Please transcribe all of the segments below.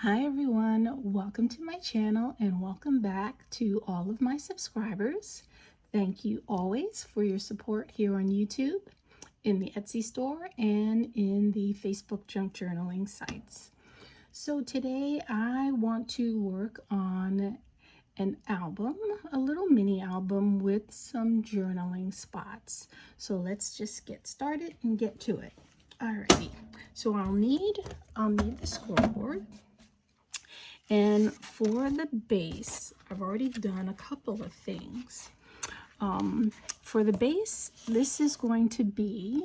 Hi everyone, welcome to my channel and welcome back to all of my subscribers. Thank you always for your support here on YouTube, in the Etsy store, and in the Facebook junk journaling sites. So today I want to work on an album, a little mini album with some journaling spots. So let's just get started and get to it. Alrighty, so I'll need the scoreboard. And for the base, I've already done a couple of things. For the base, this is going to be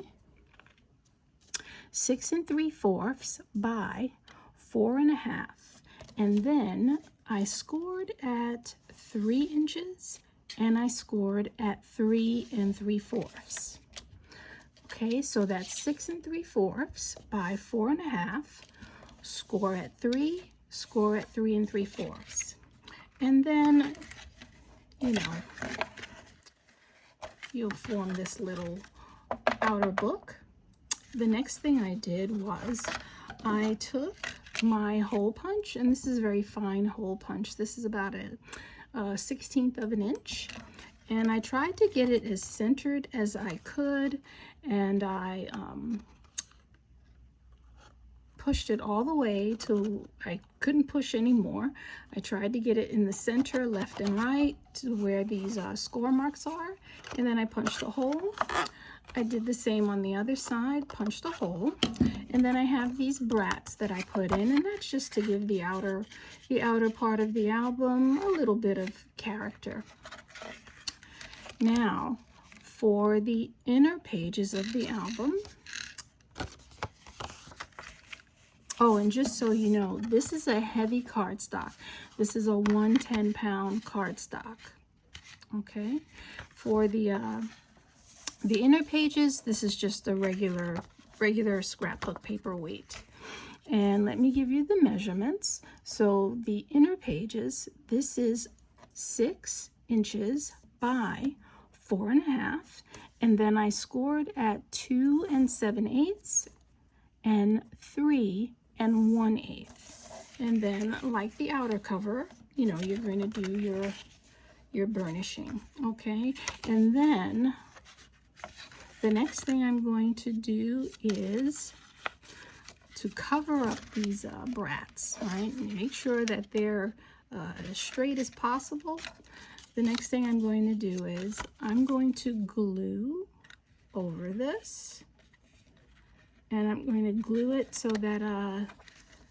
6 3/4 by 4.5. And then I scored at 3 inches and I scored at 3 3/4. Okay, so that's 6 3/4 by 4.5, score at 3, score at 3 3/4. And then, you'll form this little outer book. The next thing I did was I took my hole punch, and this is a very fine hole punch. This is about a 1/16 of an inch. And I tried to get it as centered as I could, and I pushed it all the way till I couldn't push anymore. I tried to get it in the center, left and right, to where these score marks are, and then I punched a hole. I did the same on the other side, punched a hole, and then I have these brats that I put in, and that's just to give the outer part of the album a little bit of character. Now, for the inner pages of the album, oh, and just so you know, this is a heavy cardstock. This is a 110-pound cardstock. Okay, for the inner pages, this is just a regular scrapbook paper weight. And let me give you the measurements. So the inner pages, this is 6 inches by 4.5, and then I scored at 2 7/8 and 3 1/8. And then, like the outer cover, you're going to do your burnishing. Okay, and then the next thing I'm going to do is to cover up these brats, right? Make sure that they're as straight as possible. The next thing I'm going to do is I'm going to glue over this, and I'm going to glue it so that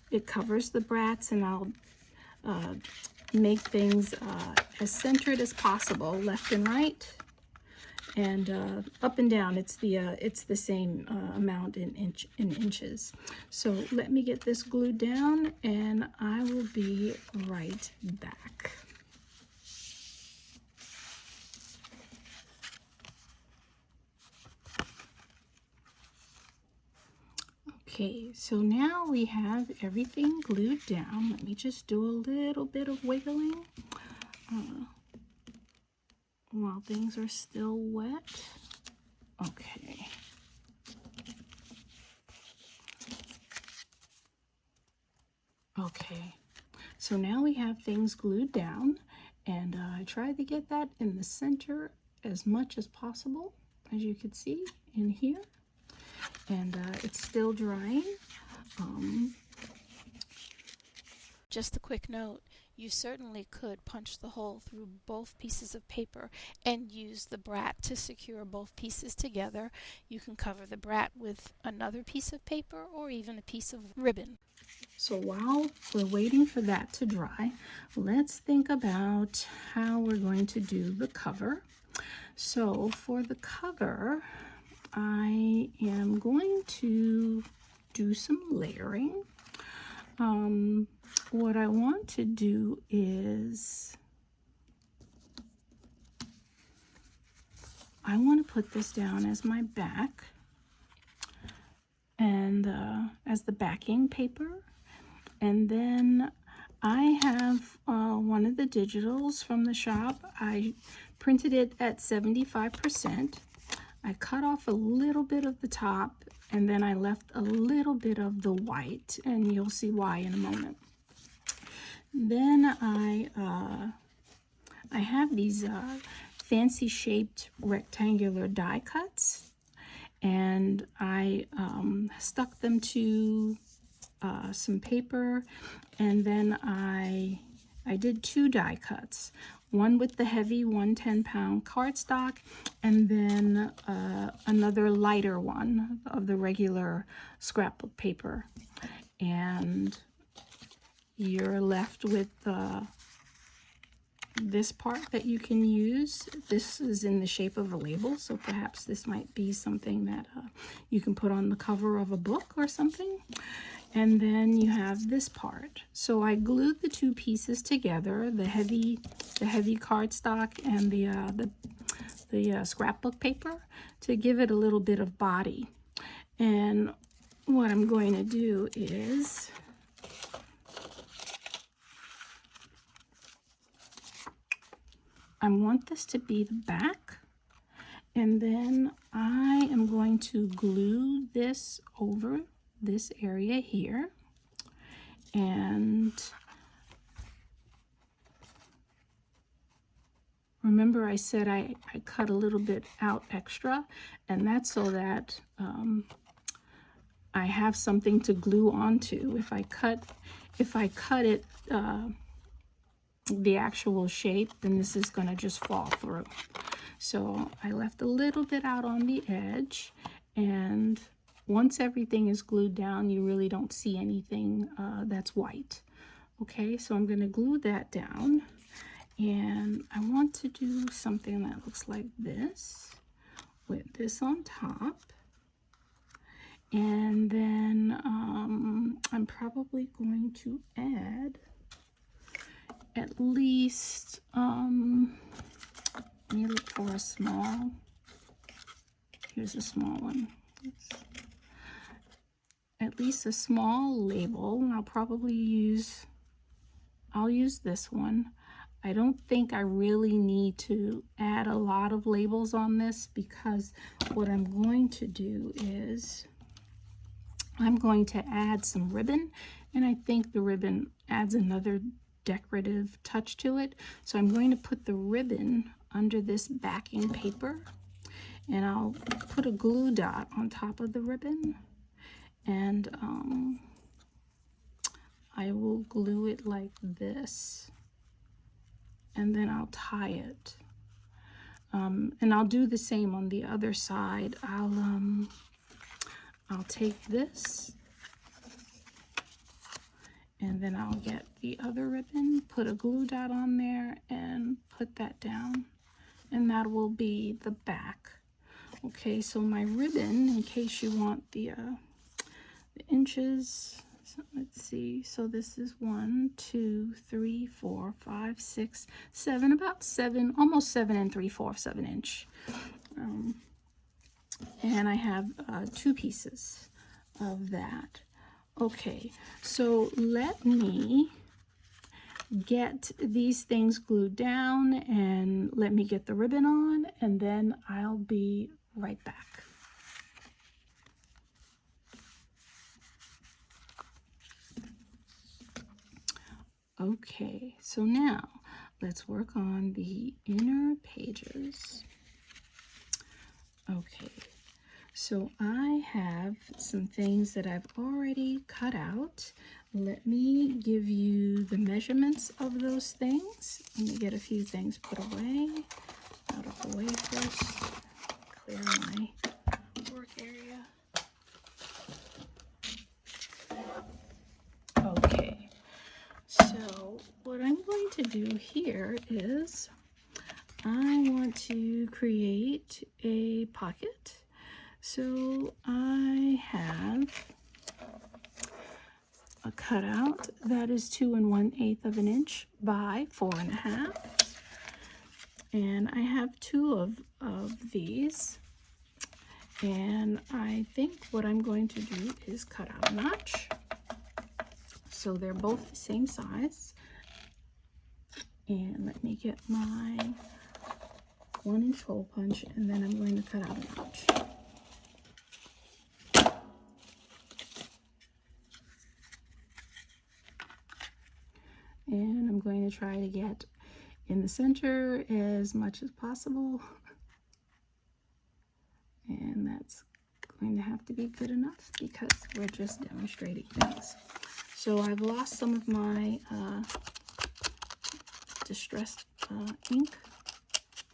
it covers the brats, and I'll make things as centered as possible, left and right, and up and down. It's the same amount in inches. So let me get this glued down, and I will be right back. Okay, so now we have everything glued down. Let me just do a little bit of wiggling while things are still wet. Okay. Okay, so now we have things glued down, and I tried to get that in the center as much as possible, as you can see in here. And it's still drying. Just a quick note, you certainly could punch the hole through both pieces of paper and use the brat to secure both pieces together. You can cover the brat with another piece of paper or even a piece of ribbon. So while we're waiting for that to dry, let's think about how we're going to do the cover. So for the cover, I am going to do some layering. What I want to do is I want to put this down as my back, and as the backing paper. And then I have one of the digitals from the shop. I printed it at 75%. I cut off a little bit of the top, and then I left a little bit of the white, and you'll see why in a moment. Then I have these fancy shaped rectangular die cuts, and I stuck them to some paper, and then I did 2 die cuts, one with the heavy 110-pound cardstock, and then another lighter one of the regular scrapbook paper. And you're left with this part that you can use. This is in the shape of a label, so perhaps this might be something that you can put on the cover of a book or something. And then you have this part. So I glued the 2 pieces together, the heavy cardstock and the scrapbook paper, to give it a little bit of body. And what I'm going to do is I want this to be the back, and then I am going to glue this over this area here. And remember I said I cut a little bit out extra, and that's so that I have something to glue onto. If I cut it the actual shape, then this is going to just fall through. So I left a little bit out on the edge, and once everything is glued down, you really don't see anything that's white. Okay, so I'm going to glue that down, and I want to do something that looks like this with this on top. And then I'm probably going to add at least, let me look for a small, here's a small one. At least a small label. I'll use this one. I don't think I really need to add a lot of labels on this, because what I'm going to do is I'm going to add some ribbon, and I think the ribbon adds another decorative touch to it. So I'm going to put the ribbon under this backing paper, and I'll put a glue dot on top of the ribbon, and I will glue it like this, and then I'll tie it. And I'll do the same on the other side. I'll take this, and then I'll get the other ribbon, put a glue dot on there, and put that down, and that will be the back. Okay, so my ribbon, in case you want the inches, so let's see, so this is 1, 2, 3, 4, 5, 6, 7, about 7, almost 7 3/4 of an inch. And I have 2 pieces of that. Okay, so let me get these things glued down, and let me get the ribbon on, and then I'll be right back. Okay, so now let's work on the inner pages. Okay, so I have some things that I've already cut out. Let me give you the measurements of those things. Let me get a few things put away, out of the way first. Clear my work area. Okay, so what I'm going to do here is I want to create a pocket. So I have a cutout that is 2 1/8 of an inch by 4 1/2, and I have 2 of these, and I think what I'm going to do is cut out a notch so they're both the same size. And let me get my 1-inch hole punch, and then I'm going to cut out a notch. And I'm going to try to get in the center as much as possible. And that's going to have to be good enough because we're just demonstrating things. So I've lost some of my distressed ink.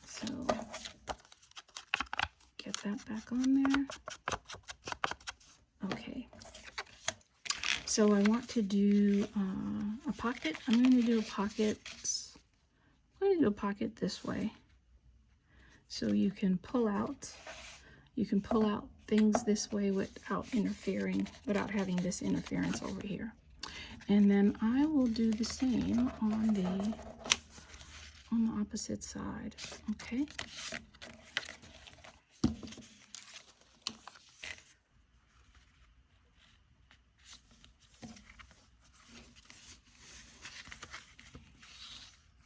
So get that back on there. Okay. So I want to do a pocket. I'm going to do a pocket. I'm going to do a pocket this way. So you can pull out things this way without interfering, without having this interference over here. And then I will do the same on the opposite side. Okay.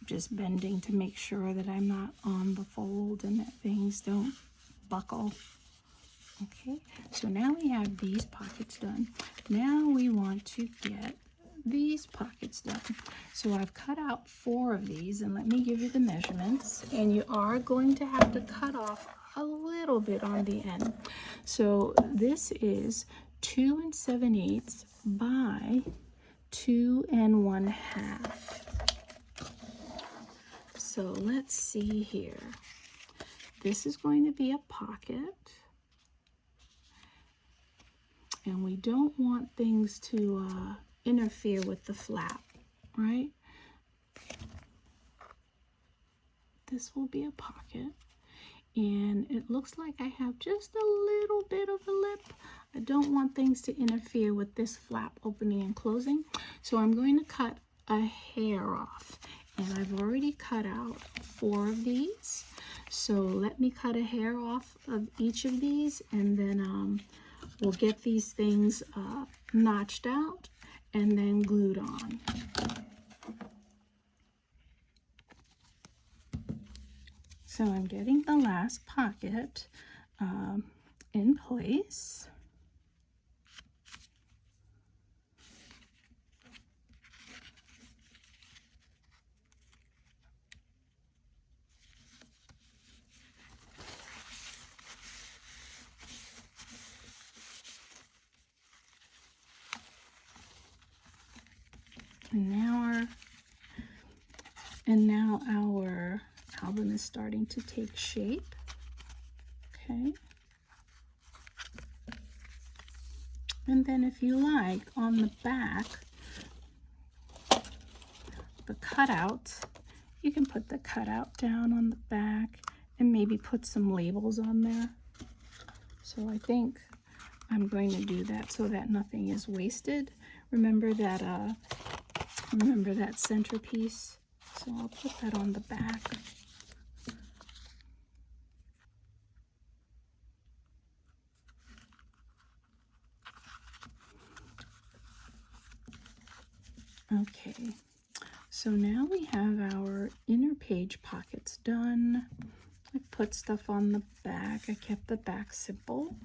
Just bending to make sure that I'm not on the fold and that things don't buckle. Okay, so now we have these pockets done. Now we want to get these pockets done. So I've cut out 4 of these, and let me give you the measurements. And you are going to have to cut off a little bit on the end. So this is 2 7/8 by 2 1/2. So let's see here. This is going to be a pocket. And we don't want things to interfere with the flap, right? This will be a pocket. And it looks like I have just a little bit of a lip. I don't want things to interfere with this flap opening and closing. So I'm going to cut a hair off. And I've already cut out 4 of these. So let me cut a hair off of each of these, and then we'll get these things notched out and then glued on. So I'm getting the last pocket in place. And now our album is starting to take shape. Okay. And then if you like, on the back, the cutout, you can put the cutout down on the back and maybe put some labels on there. So I think I'm going to do that so that nothing is wasted. Remember that centerpiece? So I'll put that on the back. Okay, so now we have our inner page pockets done. I put stuff on the back. I kept the back simple.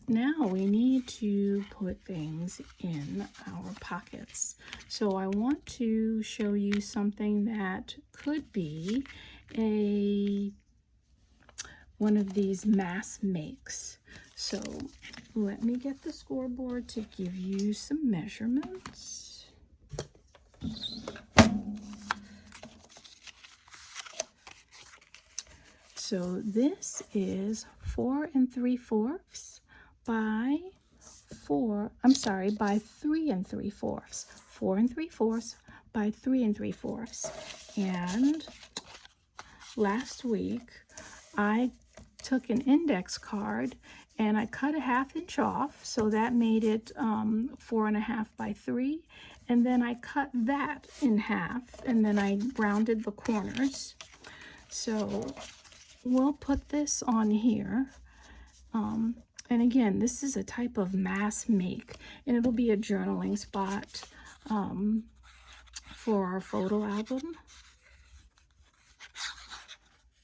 Now we need to put things in our pockets. So I want to show you something that could be one of these mass makes. So let me get the scoreboard to give you some measurements. So this is 4 3/4 by 3 3/4. 4 3/4 by 3 3/4. And last week I took an index card and I cut a 1/2 inch off, so that made it 4 1/2 by 3. And then I cut that in half, and then I rounded the corners. So we'll put this on here. And again, this is a type of mass make, and it'll be a journaling spot for our photo album,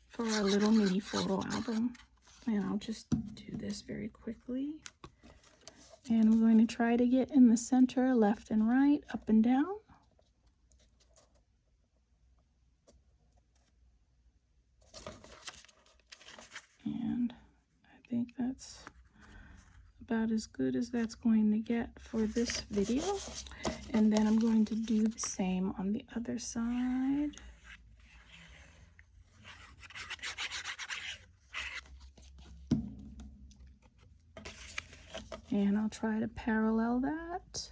for our little mini photo album. And I'll just do this very quickly. And I'm going to try to get in the center, left and right, up and down. think that's about as good as that's going to get for this video. And then I'm going to do the same on the other side. And I'll try to parallel that.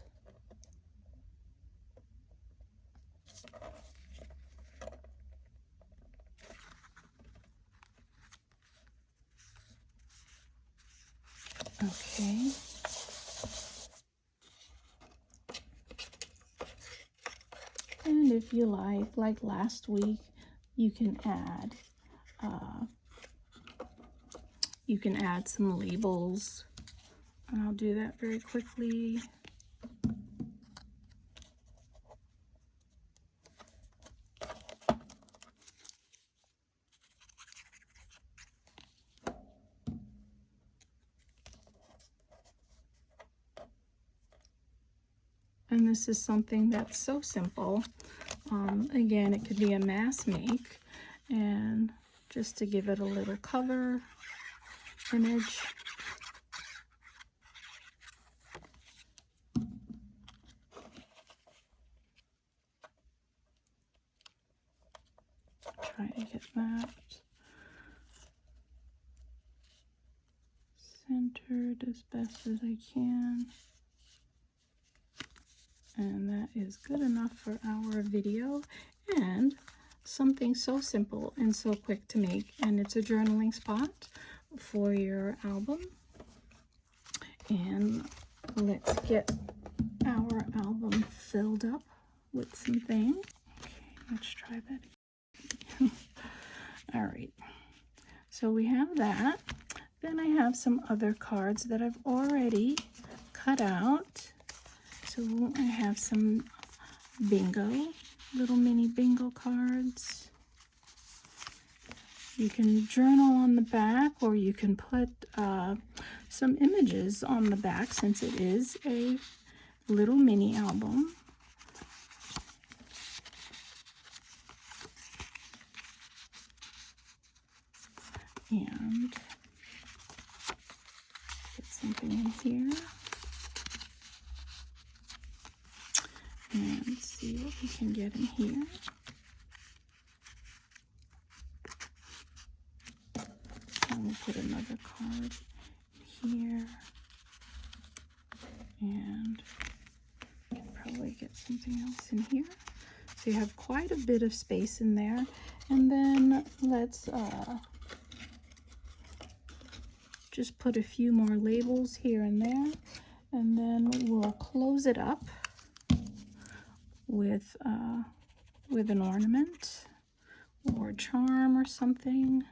Okay. And if you like last week, you can add some labels. And I'll do that very quickly. And this is something that's so simple. Again, it could be a mass make, and just to give it a little cover image. Try to get that centered as best as I can. And that is good enough for our video, and something so simple and so quick to make. And it's a journaling spot for your album. And let's get our album filled up with some things. Okay, let's try that again. All right, so we have that. Then I have some other cards that I've already cut out. So I have some bingo, little mini bingo cards. You can journal on the back, or you can put some images on the back, since it is a little mini album. And get something in here. And see what we can get in here. And we'll put another card here. And we can probably get something else in here. So you have quite a bit of space in there. And then let's just put a few more labels here and there. And then we'll close it up with an ornament or charm or something.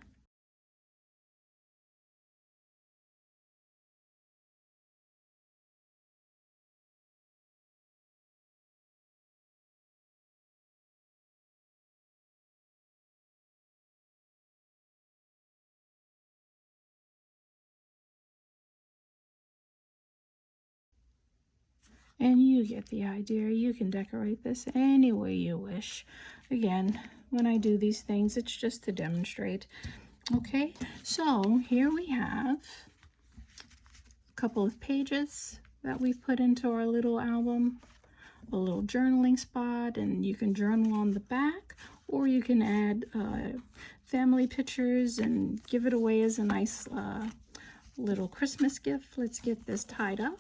And you get the idea. You can decorate this any way you wish. Again, when I do these things, it's just to demonstrate. Okay, so here we have a couple of pages that we've put into our little album, a little journaling spot, and you can journal on the back, or you can add family pictures and give it away as a nice little Christmas gift. Let's get this tied up.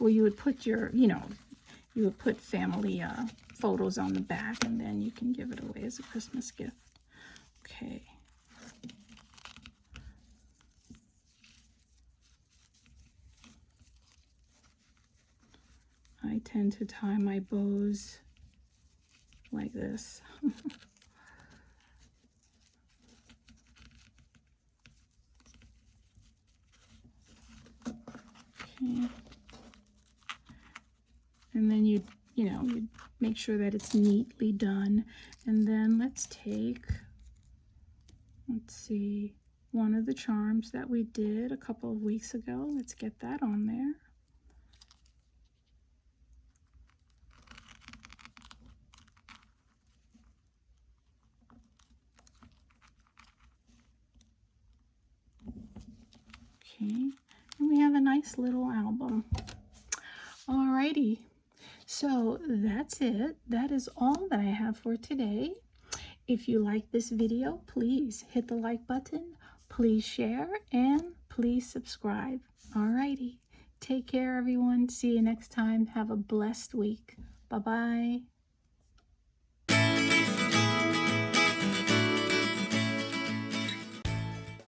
Well, you would put your, you would put family photos on the back, and then you can give it away as a Christmas gift. Okay. I tend to tie my bows like this. Okay. And then you make sure that it's neatly done. And then let's take, let's see, one of the charms that we did a couple of weeks ago. Let's get that on there. Okay, and we have a nice little album. Alrighty, so that's it. That is all that I have for today. If you like this video, please hit the like button, please share, and please subscribe. Alrighty, take care everyone. See you next time. Have a blessed week. Bye-bye.